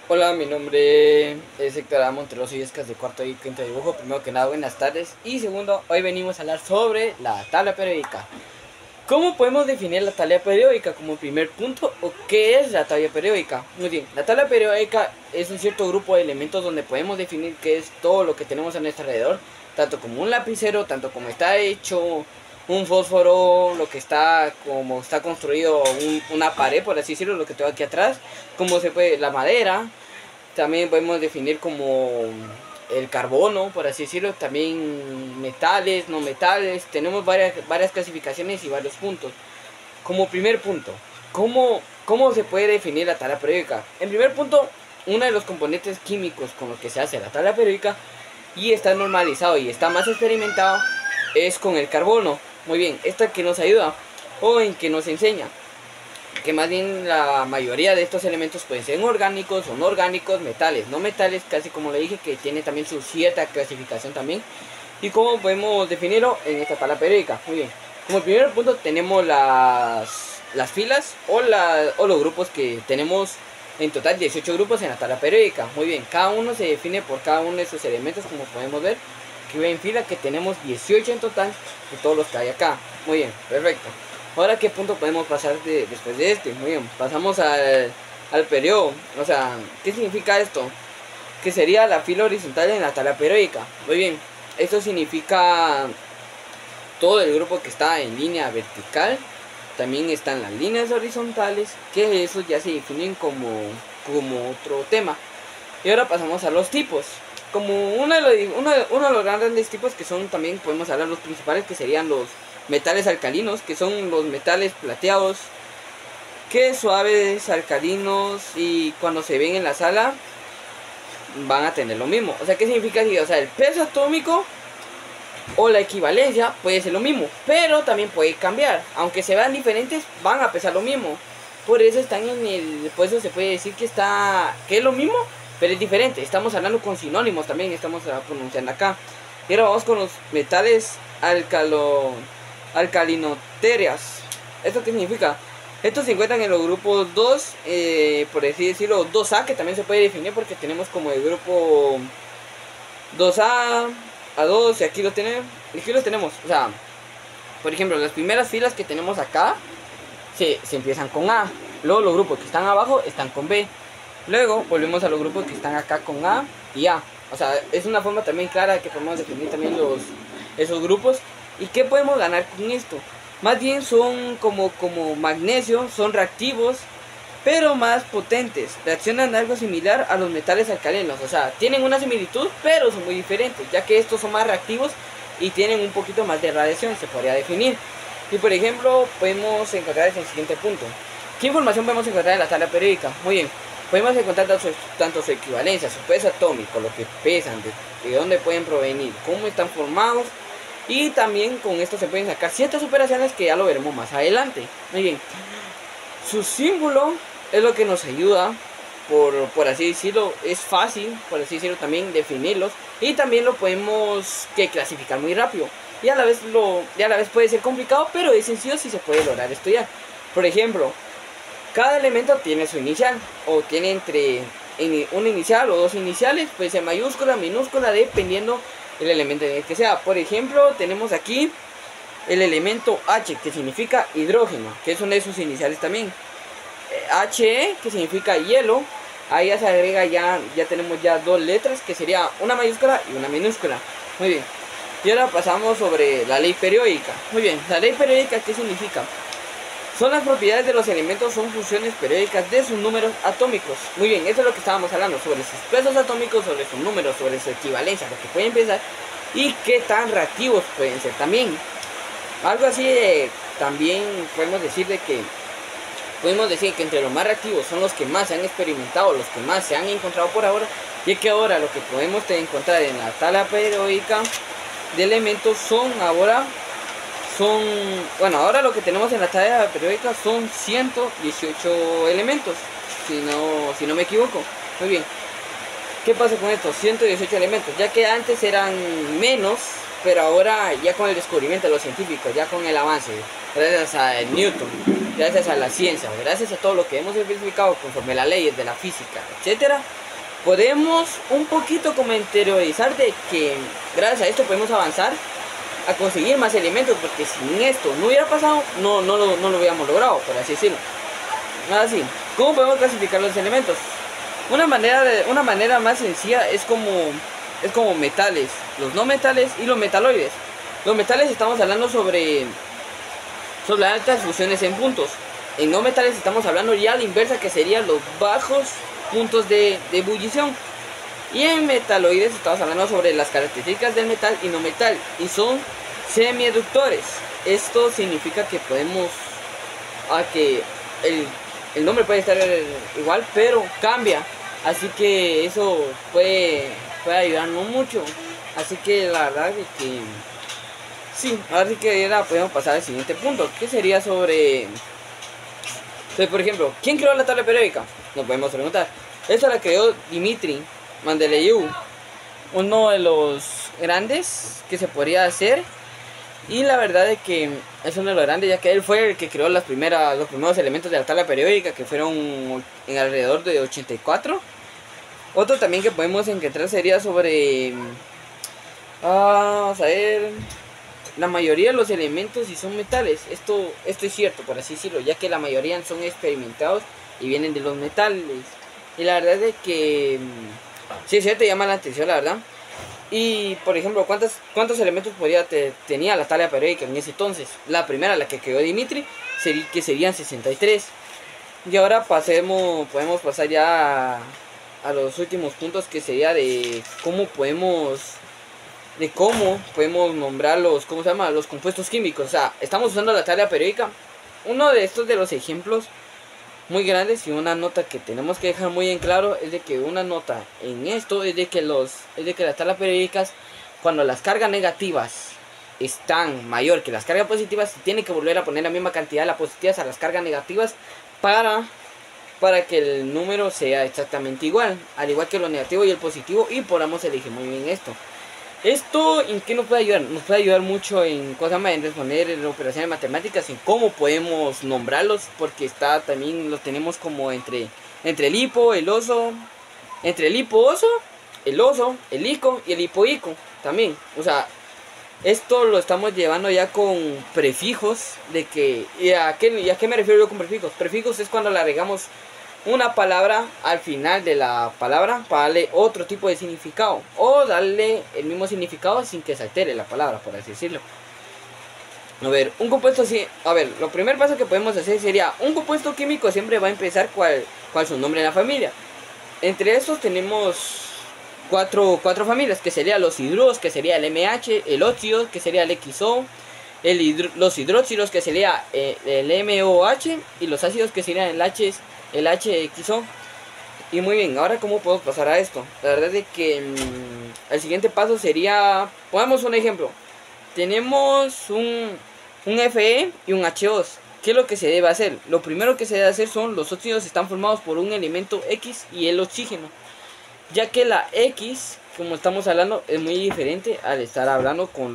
Hola, mi nombre es Héctor A. Monteroso y Escas de cuarto y quinto dibujo. Primero que nada, buenas tardes. Y segundo, hoy venimos a hablar sobre la tabla periódica. ¿Cómo podemos definir la tabla periódica como primer punto o qué es la tabla periódica? Muy bien, la tabla periódica es un cierto grupo de elementos donde podemos definir qué es todo lo que tenemos a nuestro alrededor, tanto como un lapicero, tanto como está hecho un fósforo, lo que está, como está construido una pared, por así decirlo, lo que tengo aquí atrás, como se puede, la madera. También podemos definir como el carbono, por así decirlo, también metales, no metales. Tenemos varias clasificaciones y varios puntos. Como primer punto, ¿cómo se puede definir la tabla periódica? En primer punto, uno de los componentes químicos con los que se hace la tabla periódica y está normalizado y está más experimentado es con el carbono. Muy bien, esta que nos ayuda o en que nos enseña que más bien la mayoría de estos elementos pueden ser orgánicos o no orgánicos, metales, no metales, casi como le dije, que tiene también su cierta clasificación también. ¿Y cómo podemos definirlo en esta tabla periódica? Muy bien, como primer punto tenemos las filas o los grupos que tenemos en total 18 grupos en la tabla periódica. Muy bien, cada uno se define por cada uno de esos elementos, como podemos ver, que en fila que tenemos 18 en total de todos los que hay acá. Muy bien, perfecto. Ahora, ¿qué punto podemos pasar después de este? Muy bien, pasamos al periodo. O sea, ¿qué significa esto? Que sería la fila horizontal en la tabla periódica. Muy bien, esto significa todo el grupo que está en línea vertical. También están las líneas horizontales, que eso ya se definen como otro tema. Y ahora pasamos a los tipos. Como uno de los grandes tipos que son también, podemos hablar los principales, que serían los metales alcalinos, que son los metales plateados, que suaves, alcalinos, y cuando se ven en la sala van a tener lo mismo. O sea, ¿qué significa? O sea, el peso atómico o la equivalencia puede ser lo mismo, pero también puede cambiar. Aunque se vean diferentes, van a pesar lo mismo. Por eso están por eso se puede decir que es lo mismo, pero es diferente. Estamos hablando con sinónimos también, estamos pronunciando acá. Y ahora vamos con los metales alcalinoterias. ¿Esto qué significa? Estos se encuentran en los grupos 2, por así decirlo, 2A, que también se puede definir porque tenemos como el grupo 2A, A2, y aquí lo tenemos. O sea, por ejemplo, las primeras filas que tenemos acá se empiezan con A. Luego los grupos que están abajo están con B. Luego volvemos a los grupos que están acá con A y A. O sea, es una forma también clara que podemos definir también esos grupos. ¿Y qué podemos ganar con esto? Más bien son como magnesio, son reactivos, pero más potentes. Reaccionan algo similar a los metales alcalinos. O sea, tienen una similitud, pero son muy diferentes, ya que estos son más reactivos y tienen un poquito más de radiación, se podría definir. Y por ejemplo, podemos encontrar el siguiente punto. ¿Qué información podemos encontrar en la tabla periódica? Muy bien, podemos encontrar tanto su equivalencia, su peso atómico, lo que pesan, de dónde pueden provenir, cómo están formados. Y también con esto se pueden sacar ciertas operaciones que ya lo veremos más adelante. Muy bien, su símbolo es lo que nos ayuda, por así decirlo, es fácil, por así decirlo, también definirlos. Y también lo podemos clasificar muy rápido. Y a la vez puede ser complicado, pero es sencillo si se puede lograr estudiar. Por ejemplo, cada elemento tiene su inicial, o tiene una inicial o dos iniciales, puede ser mayúscula, minúscula, dependiendo el elemento en el que sea. Por ejemplo, tenemos aquí el elemento H, que significa hidrógeno, que es una de sus iniciales también. He, que significa hielo. Ahí ya se agrega, ya tenemos ya dos letras, que sería una mayúscula y una minúscula. Muy bien. Y ahora pasamos sobre la ley periódica. Muy bien, la ley periódica, ¿qué significa? Son las propiedades de los elementos, son funciones periódicas de sus números atómicos. Muy bien, eso es lo que estábamos hablando, sobre sus pesos atómicos, sobre sus números, sobre su equivalencia, lo que pueden pensar y qué tan reactivos pueden ser también. Algo así también podemos decir que entre los más reactivos son los que más se han experimentado, los que más se han encontrado por ahora, y que ahora lo que podemos encontrar en la tabla periódica de elementos ahora lo que tenemos en la tabla periódica son 118 elementos, si no me equivoco. Muy bien, ¿qué pasa con estos 118 elementos? Ya que antes eran menos, pero ahora ya con el descubrimiento de los científicos, ya con el avance gracias a Newton, gracias a la ciencia, gracias a todo lo que hemos verificado conforme las leyes de la física, etcétera, podemos un poquito como interiorizar de que gracias a esto podemos avanzar a conseguir más elementos, porque sin esto no hubiera pasado, no lo hubiéramos logrado, por así decirlo. Ahora sí, ¿cómo podemos clasificar los elementos? Una manera más sencilla es como metales, los no metales y los metaloides. Los metales estamos hablando sobre altas fusiones en puntos. En no metales estamos hablando ya a la inversa, que serían los bajos puntos de ebullición. Y en metaloides estamos hablando sobre las características del metal y no metal, y son semieductores. Esto significa que podemos, que el nombre puede estar igual, pero cambia. Así que eso puede ayudarnos mucho. Así que la verdad es que sí, ahora sí que ya podemos pasar al siguiente punto, que sería sobre por ejemplo, ¿quién creó la tabla periódica? Nos podemos preguntar. Esta la creó Dmitri Mendeleev, uno de los grandes que se podría hacer. Y la verdad es que es uno de los grandes, ya que él fue el que creó los primeros elementos de la tabla periódica, que fueron en alrededor de 84. Otro también que podemos encontrar sería sobre vamos a ver, la mayoría de los elementos si son metales. Esto es cierto, por así decirlo, ya que la mayoría son experimentados y vienen de los metales. Y la verdad es que sí es cierto, te llama la atención, la verdad. Y por ejemplo, ¿cuántos elementos tenía la tabla periódica en ese entonces? La primera, la que creó Dmitri, que serían 63. Y ahora podemos pasar ya a los últimos puntos, que sería de cómo podemos nombrar los compuestos químicos. O sea, estamos usando la tabla periódica. Uno de los ejemplos muy grandes, y una nota que tenemos que dejar muy en claro, es de que una nota en esto es de que las tablas periódicas, cuando las cargas negativas están mayor que las cargas positivas, se tiene que volver a poner la misma cantidad de las positivas a las cargas negativas para que el número sea exactamente igual, al igual que lo negativo y el positivo, y podamos elegir muy bien esto. ¿Esto en qué nos puede ayudar? Nos puede ayudar mucho en responder en operaciones matemáticas, en cómo podemos nombrarlos, porque también los tenemos como entre el hipo, el oso, entre el hipo-oso, el oso, el ico y el hipo-ico también. O sea, esto lo estamos llevando ya con prefijos ¿y a qué me refiero yo con prefijos? Prefijos es cuando le agregamos una palabra al final de la palabra para darle otro tipo de significado, o darle el mismo significado sin que se altere la palabra, por así decirlo. A ver, un compuesto así, lo primer paso que podemos hacer sería, un compuesto químico siempre va a empezar cuál su nombre en la familia. Entre estos tenemos cuatro familias, que serían los hidruros, que sería el MH, el óxido, que sería el XO, los hidróxidos, que sería el MOH, y los ácidos, que serían el HXO. Y muy bien, ahora cómo podemos pasar a esto. La verdad es que el siguiente paso sería, pongamos un ejemplo. Tenemos un Fe y un H2. ¿Qué es lo que se debe hacer? Lo primero que se debe hacer son, los óxidos están formados por un elemento X y el oxígeno, ya que la X, como estamos hablando, es muy diferente al estar hablando con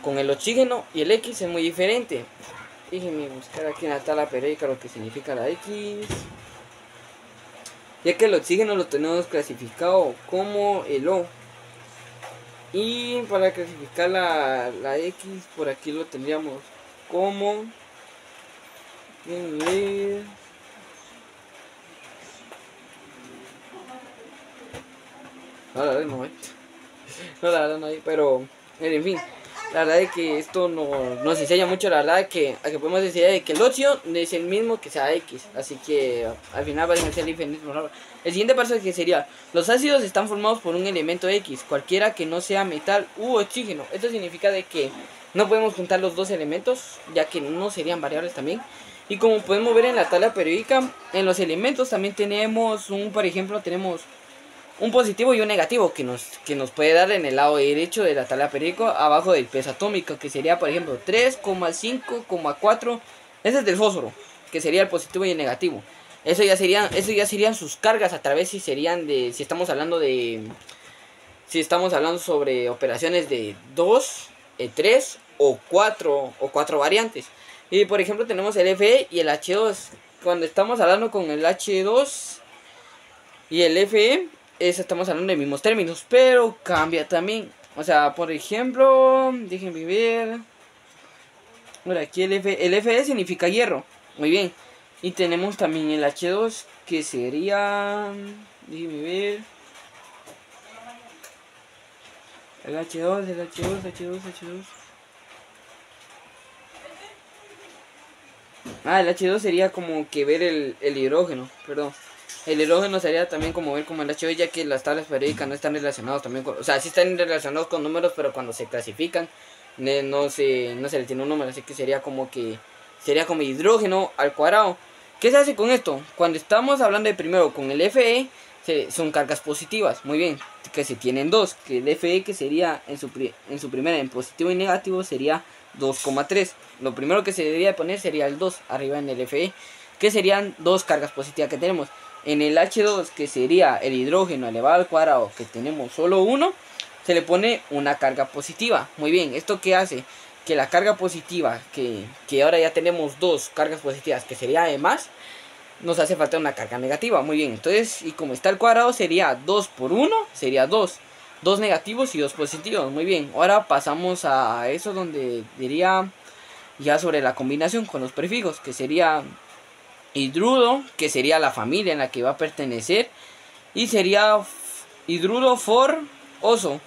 con el oxígeno, y el X es muy diferente. Déjenme buscar aquí en la tabla periódica lo que significa la X, ya que el oxígeno lo tenemos clasificado como el O. Y para clasificar la X, por aquí lo tendríamos como la verdad no hay, pero en fin, la verdad es que esto nos enseña mucho, la verdad que podemos decir que el óxido es el mismo que sea X, así que al final va a ser diferente. El siguiente paso que sería, los ácidos están formados por un elemento X, cualquiera que no sea metal u oxígeno. Esto significa de que no podemos juntar los dos elementos, ya que no serían variables también. Y como podemos ver en la tabla periódica, en los elementos también tenemos por ejemplo, tenemos un positivo y un negativo que nos puede dar en el lado derecho de la tabla periódica, abajo del peso atómico, que sería por ejemplo 3,5,4. Ese es del fósforo, que sería el positivo y el negativo. Eso ya serían sus cargas a través, si estamos hablando sobre operaciones de 2 3 o 4 variantes. Y por ejemplo tenemos el Fe y el H2. Cuando estamos hablando con el H2 y el Fe, estamos hablando de mismos términos, pero cambia también. O sea, por ejemplo, déjenme ver. Bueno, aquí el Fe significa hierro. Muy bien. Y tenemos también el H2, que sería... déjenme ver. El H2, el H2. Ah, el H2 sería como que ver el hidrógeno, perdón. El hidrógeno sería también como ver como el H2, ya que las tablas periódicas no están relacionadas también con... O sea, sí están relacionados con números, pero cuando se clasifican no se le tiene un número, así que sería como hidrógeno al cuadrado. ¿Qué se hace con esto? Cuando estamos hablando de primero con el Fe, son cargas positivas, muy bien, que se tienen dos, que el Fe que sería en su primera en positivo y negativo sería 2,3. Lo primero que se debería poner sería el 2 arriba en el Fe, que serían dos cargas positivas que tenemos. En el H2, que sería el hidrógeno elevado al cuadrado, que tenemos solo uno, se le pone una carga positiva. Muy bien, ¿esto qué hace? Que la carga positiva, que ahora ya tenemos dos cargas positivas, que sería además, nos hace falta una carga negativa. Muy bien, entonces, y como está el cuadrado, sería 2 por 1, sería 2. 2 negativos y 2 positivos. Muy bien, ahora pasamos a eso donde diría ya sobre la combinación con los prefijos, que sería hidrudo, que sería la familia en la que va a pertenecer, y sería hidrudo for oso.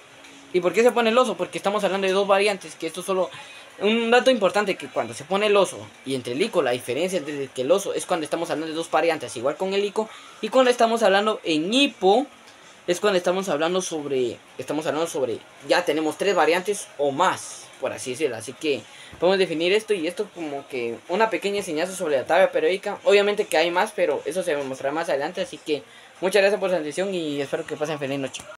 ¿Y por qué se pone el oso? Porque estamos hablando de dos variantes, que esto solo... Un dato importante, que cuando se pone el oso y entre el ico, la diferencia entre que el oso es cuando estamos hablando de dos variantes, igual con el ico, y cuando estamos hablando en hipo, es cuando estamos hablando sobre, ya tenemos tres variantes o más, por así decirlo. Así que podemos definir esto, y esto como que una pequeña enseñanza sobre la tabla periódica. Obviamente que hay más, pero eso se mostrará más adelante. Así que muchas gracias por su atención y espero que pasen feliz noche.